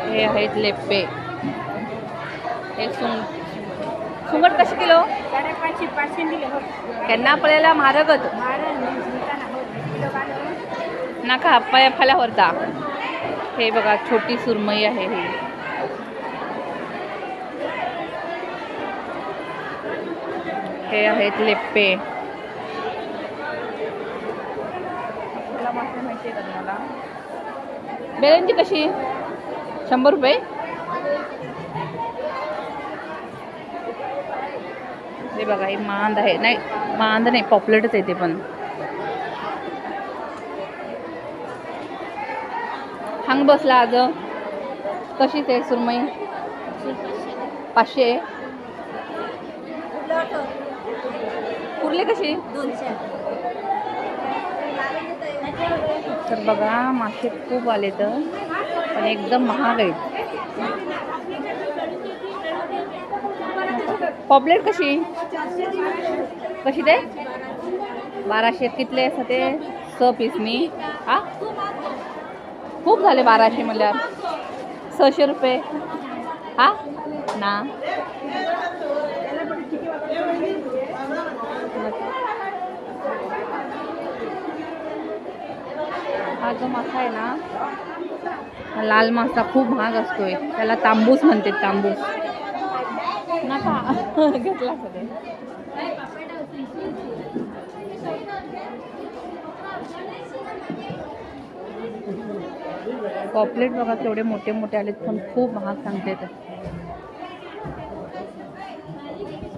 हे आहेत लेप्पे. हे सुंगट कशी किलो? 550 दिले हो. केन्ना पळयला म्हारगच नाका पाया फाल्या व्हरता. हे बघा छोटी सुरमई आहे ही. हे आहेत लेप्पे. आपल्याला मासे माहिती आहे का तुम्हाला? बेळ्यांची कशी? 100 रुपये. हे बघा हे मांद आहे. नाही मांद नाही, पॉपलेटच आहे ते पण. हंग बसला आज. कशीच आहे सुरमई? 500. कुर्ली कशी? 200. तर बघा मासे खूप आले तर पण एकदम महाग आहेत. पॉपलेट कशी? कशी ते? 1200. कितले असं ते 6 पीस मी. हा खूप झाले 1200 म्हणल्यावर. 600 रुपये. हा ना हा जो मासा आहे ना, हा लाल मासा खूप महाग असतोय. त्याला तांबूस म्हणते. तांबूस नका घेतला कधी. पॉपलेट बघा केवढे मोठे मोठे आलेत पण खूप महाग सांगते.